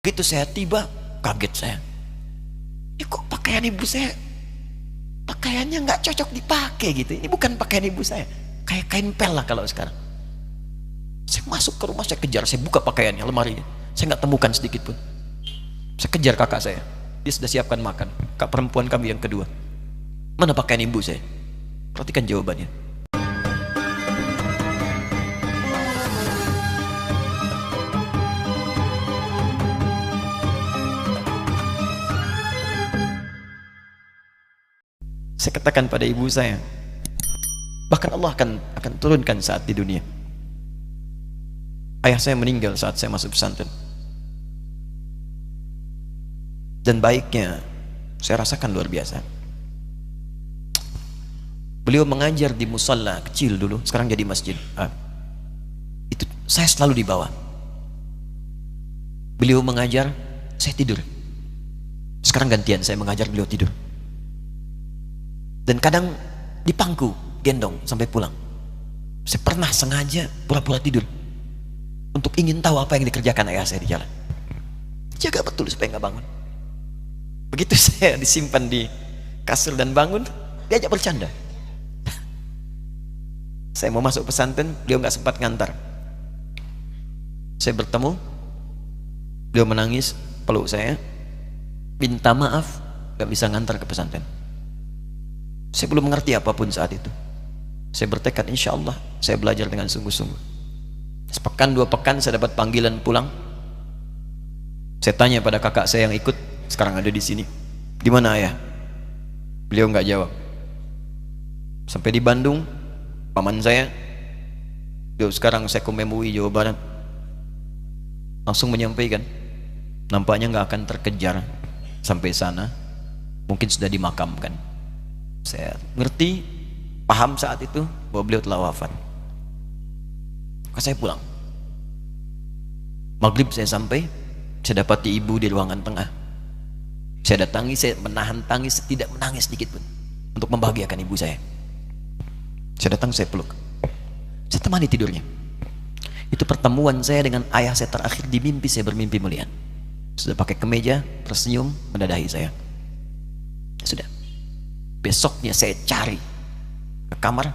Begitu saya tiba, kaget saya. Ini kok pakaian ibu saya, pakaiannya nggak cocok dipakai gitu. Ini bukan pakaian ibu saya, kayak kain pel lah kalau sekarang. Saya masuk ke rumah, saya kejar, saya buka pakaiannya, lemarinya. Saya nggak temukan sedikit pun. Saya kejar kakak saya, dia sudah siapkan makan. Kak perempuan kami yang kedua, mana pakaian ibu saya? Perhatikan jawabannya. Saya katakan pada ibu saya, bahkan Allah akan turunkan saat di dunia. Ayah saya meninggal saat saya masuk pesantren, dan baiknya saya rasakan luar biasa. Beliau mengajar di musalla kecil dulu, sekarang jadi masjid. Itu saya selalu dibawa. Beliau mengajar, saya tidur. Sekarang gantian, saya mengajar, beliau tidur. Dan kadang dipangku, gendong sampai pulang. Saya pernah sengaja pura-pura tidur untuk ingin tahu apa yang dikerjakan ayah saya di jalan. Jaga betul supaya nggak bangun. Begitu saya disimpan di kasur dan bangun, diajak bercanda. Saya mau masuk pesantren, beliau nggak sempat ngantar. Saya bertemu, beliau menangis, peluk saya, minta maaf, nggak bisa ngantar ke pesantren. Saya belum mengerti apapun saat itu. Saya bertekad, insya Allah saya belajar dengan sungguh-sungguh. Sepekan dua pekan saya dapat panggilan pulang. Saya tanya pada kakak saya yang ikut, sekarang ada di sini, di mana ayah? Beliau nggak jawab. Sampai di Bandung, paman saya, beliau sekarang Sekom MUI Jawa Barat, langsung menyampaikan, nampaknya nggak akan terkejar sampai sana, mungkin sudah dimakamkan. Saya ngerti, paham saat itu bahwa beliau telah wafat. Maka saya pulang. Maghrib saya sampai, saya dapati ibu di ruangan tengah. Saya datangi, saya menahan tangis, tidak menangis sedikit pun untuk membahagiakan ibu saya. Saya datang, saya peluk, saya temani tidurnya. Itu pertemuan saya dengan ayah saya terakhir di mimpi. Saya bermimpi melihat sudah pakai kemeja, tersenyum, mendadahi saya. Sudah. Besoknya saya cari ke kamar,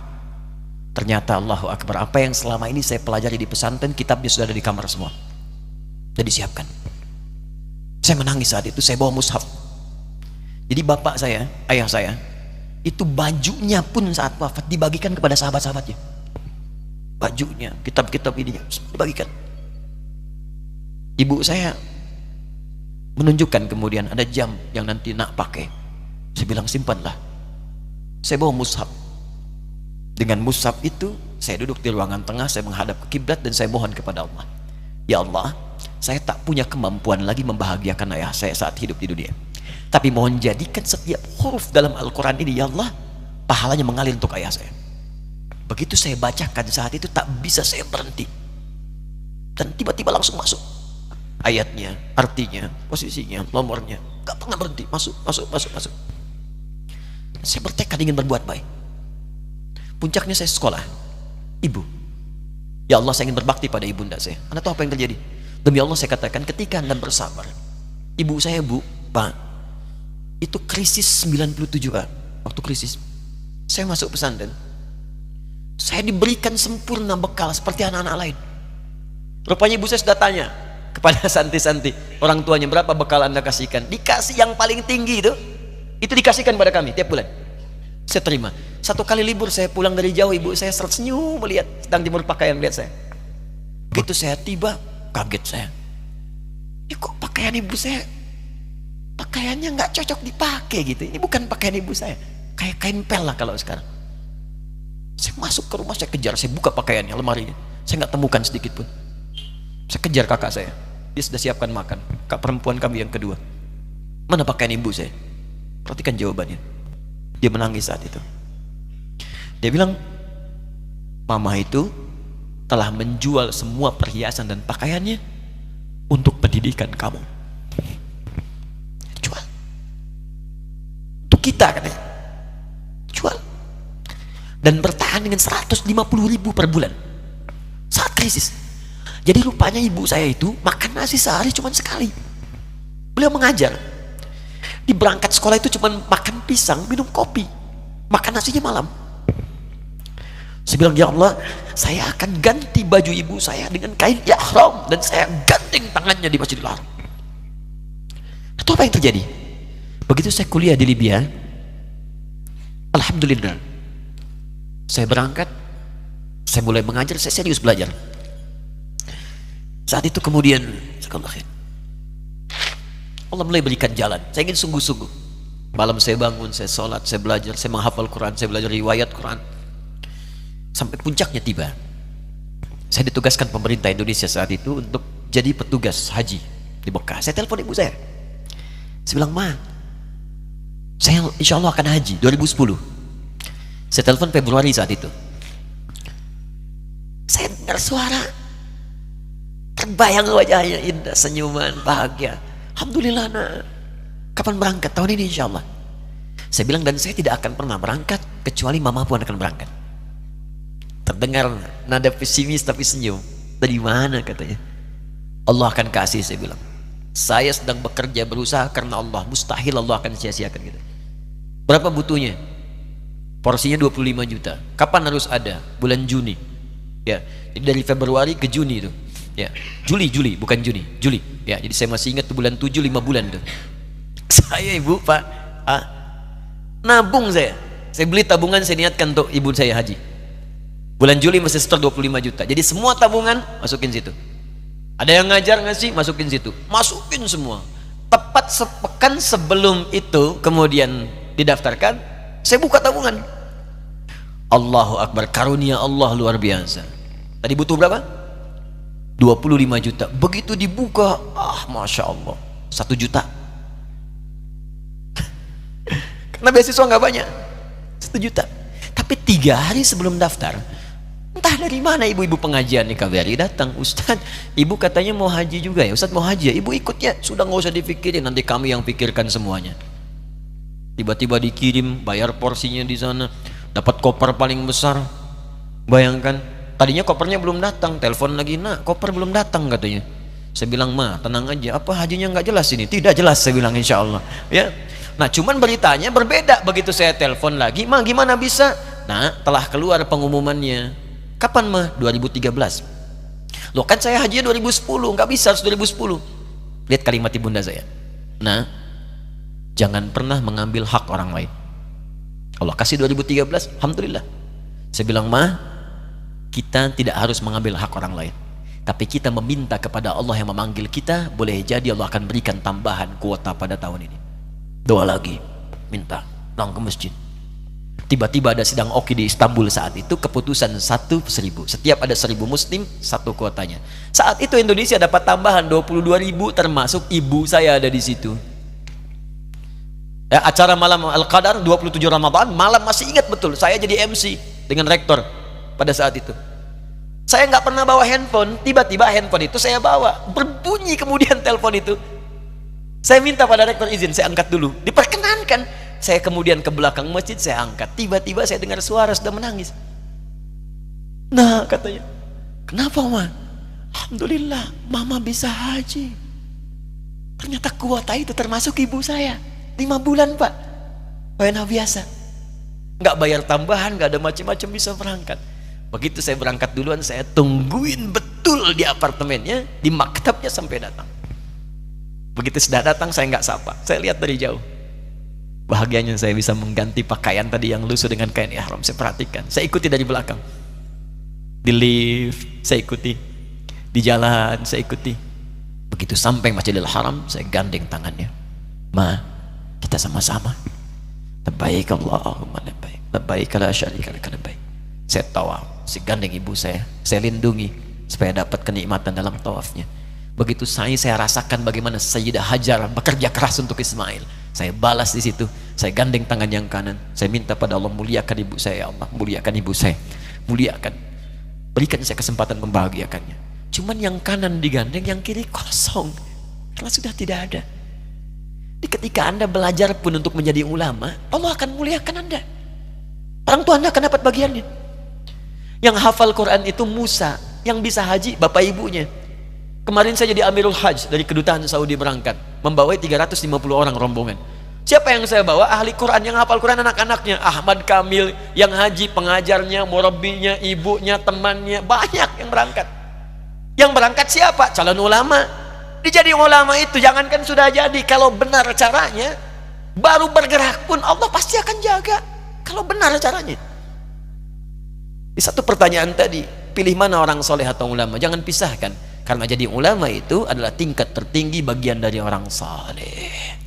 ternyata Allahu Akbar, apa yang selama ini saya pelajari di pesantren, kitabnya sudah ada di kamar semua, sudah disiapkan. Saya menangis saat itu. Saya bawa mushaf. Jadi bapak saya, ayah saya, itu bajunya pun saat wafat dibagikan kepada sahabat-sahabatnya. Bajunya, kitab-kitab ini dibagikan. Ibu saya menunjukkan kemudian ada jam yang nanti nak pakai. Saya bilang simpanlah. Saya bawa mushaf. Dengan mushaf itu saya duduk di ruangan tengah, saya menghadap ke kiblat dan saya mohon kepada Allah, ya Allah, saya tak punya kemampuan lagi membahagiakan ayah saya saat hidup di dunia, tapi mohon jadikan setiap huruf dalam Al-Quran ini, ya Allah, pahalanya mengalir untuk ayah saya. Begitu saya bacakan saat itu, tak bisa saya berhenti, dan tiba-tiba langsung masuk ayatnya, artinya, posisinya, nomornya, gak pernah berhenti, masuk. Saya bertekad ingin berbuat baik. Puncaknya saya sekolah. Ibu, ya Allah, saya ingin berbakti pada ibunda saya. Anda tahu apa yang terjadi? Demi Allah saya katakan, ketika Anda bersabar, ibu saya, Bu, Pak, itu krisis 97, Pak. Waktu krisis saya masuk pesantren, saya diberikan sempurna bekal seperti anak-anak lain. Rupanya ibu saya sudah tanya kepada santi-santi, orang tuanya, berapa bekal Anda kasihkan? Dikasih yang paling tinggi itu dikasihkan pada kami tiap bulan. Saya terima. Satu kali libur saya pulang dari jauh, ibu saya tersenyum melihat, sedang jemur pakaian, melihat saya. Begitu saya tiba, kaget saya. Ini kok pakaian ibu saya, pakaiannya nggak cocok dipakai gitu. Ini bukan pakaian ibu saya, kayak kain pel lah kalau sekarang. Saya masuk ke rumah, saya kejar, saya buka pakaiannya, lemarinya. Saya nggak temukan sedikit pun. Saya kejar kakak saya, dia sudah siapkan makan. Kak perempuan kami yang kedua, mana pakaian ibu saya? Perhatikan jawabannya. Dia menangis saat itu. Dia bilang, mama itu telah menjual semua perhiasan dan pakaiannya untuk pendidikan kamu. Jual. Untuk kita, katanya. Jual. Dan bertahan dengan 150.000 per bulan saat krisis. Jadi rupanya ibu saya itu makan nasi sehari cuma sekali. Beliau mengajar. Di berangkat sekolah itu cuma makan pisang, minum kopi, makan nasinya malam. Saya bilang, ya Allah, saya akan ganti baju ibu saya dengan kain ihram dan saya gandeng tangannya di Masjidil Haram. Itu apa yang terjadi? Begitu saya kuliah di Libya, alhamdulillah, saya berangkat, saya mulai mengajar, saya serius belajar. Saat itu kemudian Allah mulai berikan jalan. Saya ingin sungguh-sungguh. Malam saya bangun, saya sholat, saya belajar, saya menghafal Quran, saya belajar riwayat Quran. Sampai puncaknya tiba. Saya ditugaskan pemerintah Indonesia saat itu untuk jadi petugas haji di Mekah. Saya telepon ibu saya. Saya bilang, Ma, saya insya Allah akan haji 2010. Saya telepon Februari saat itu. Saya dengar suara, terbayang wajahnya indah, senyuman, bahagia. Alhamdulillah, nak. Kapan berangkat? Tahun ini insya Allah. Saya bilang, dan saya tidak akan pernah berangkat kecuali mama pun akan berangkat. Terdengar nada pesimis tapi senyum. Dari mana katanya? Allah akan kasih, saya bilang. Saya sedang bekerja, berusaha karena Allah. Mustahil Allah akan sia-siakan kita. Berapa butuhnya? Porsinya 25 juta. Kapan harus ada? Bulan Juni. Ya, jadi dari Februari ke Juni itu. Ya, Juli bukan Juni, Juli. Ya, jadi saya masih ingat bulan 7, 5 bulan tuh. Saya ibu, Pak, nabung saya. Saya beli tabungan, saya niatkan untuk ibu saya haji. Bulan Juli masih setor 25 juta. Jadi semua tabungan masukin situ. Ada yang ngajar ngasih, masukin situ. Masukin semua. Tepat sepekan sebelum itu kemudian didaftarkan, saya buka tabungan. Allahu Akbar, karunia Allah luar biasa. Tadi butuh berapa? 25 juta. Begitu dibuka, Masya Allah, 1 juta. Karena beasiswa nggak banyak, 1 juta. Tapi 3 hari sebelum daftar, entah dari mana ibu-ibu pengajian nih KBRI datang, Ustadz, ibu katanya mau haji juga ya, Ustadz mau haji ya, ibu ikut ya, sudah nggak usah dipikirin, nanti kami yang pikirkan semuanya. Tiba-tiba dikirim, bayar porsinya di sana, dapat koper paling besar. Bayangkan, tadinya kopernya belum datang, telepon lagi, nak koper belum datang katanya. Saya bilang, Ma, tenang aja, apa hajinya nggak jelas ini? Tidak jelas, saya bilang, insya Allah. Ya. Nah, cuman beritanya berbeda. Begitu saya telepon lagi, Ma, gimana bisa? Nah, telah keluar pengumumannya. Kapan, Ma? 2013. Loh, kan saya hajinya 2010, nggak bisa, harus 2010. Lihat kalimat ibunda saya. Nah, jangan pernah mengambil hak orang lain. Allah kasih 2013, alhamdulillah. Saya bilang, Ma, kita tidak harus mengambil hak orang lain, tapi kita meminta kepada Allah yang memanggil kita. Boleh jadi Allah akan berikan tambahan kuota pada tahun ini. Doa lagi, minta, datang ke masjid. Tiba-tiba ada sidang Oki di Istanbul saat itu, keputusan 1.000. Setiap ada 1.000 muslim, 1 kuotanya. Saat itu Indonesia dapat tambahan 22.000, termasuk ibu saya ada di situ. Ya, acara malam Al-Qadar 27 Ramadan, malam masih ingat betul, saya jadi MC dengan rektor pada saat itu. Saya nggak pernah bawa handphone, tiba-tiba handphone itu saya bawa, berbunyi kemudian telepon itu. Saya minta pada rektor izin, saya angkat dulu, diperkenankan. Saya kemudian ke belakang masjid, saya angkat, tiba-tiba saya dengar suara sudah menangis. Nah, katanya, kenapa, Ma? Alhamdulillah, Mama bisa haji. Ternyata kuota itu termasuk ibu saya. 5 bulan, Pak. Wena biasa, nggak bayar tambahan, nggak ada macam-macam, bisa berangkat. Begitu saya berangkat duluan, saya tungguin betul di apartemennya, di maktabnya sampai datang. Begitu sudah datang, saya nggak sapa, saya lihat dari jauh. Bahagianya saya bisa mengganti pakaian tadi yang lusuh dengan kain ihram. Saya perhatikan, saya ikuti dari belakang, di lift saya ikuti, di jalan saya ikuti. Begitu sampai Masjidil Haram, saya gandeng tangannya. Ma, kita sama-sama. Labbaik Allahumma labbaik, labbaik la syarika lak labbaik. Saya tawaf, saya gandeng ibu saya lindungi supaya dapat kenikmatan dalam tawafnya. Begitu saya rasakan bagaimana Sayyidah Hajar bekerja keras untuk Ismail. Saya balas di situ, saya gandeng tangan yang kanan, saya minta pada Allah, muliakan ibu saya, ya Allah, muliakan ibu saya, muliakan, berikan saya kesempatan membahagiakannya. Cuman yang kanan digandeng, yang kiri kosong, karena sudah tidak ada. Jadi ketika Anda belajar pun untuk menjadi ulama, Allah akan muliakan Anda. Orang tua Anda akan dapat bagiannya. Yang hafal Quran itu Musa, yang bisa haji bapak ibunya. Kemarin saya jadi Amirul Hajj dari kedutaan Saudi berangkat membawai 350 orang rombongan. Siapa yang saya bawa? Ahli Quran yang hafal Quran anak-anaknya. Ahmad Kamil yang haji, pengajarnya, murabbinya, ibunya, temannya, banyak yang berangkat. Yang berangkat siapa? Calon ulama. Dijadi ulama itu jangankan sudah jadi, kalau benar caranya, baru bergerak pun Allah pasti akan jaga. Kalau benar caranya. Di satu pertanyaan tadi, pilih mana orang soleh atau ulama? Jangan pisahkan, karena jadi ulama itu adalah tingkat tertinggi bagian dari orang soleh.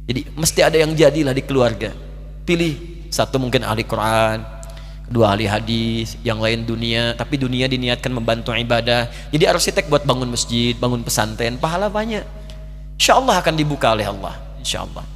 Jadi mesti ada yang jadilah di keluarga. Pilih satu mungkin ahli Quran, kedua ahli hadis, yang lain dunia, tapi dunia diniatkan membantu ibadah. Jadi arsitek buat bangun masjid, bangun pesantren, pahala banyak. Insya Allah akan dibuka oleh Allah, insya Allah.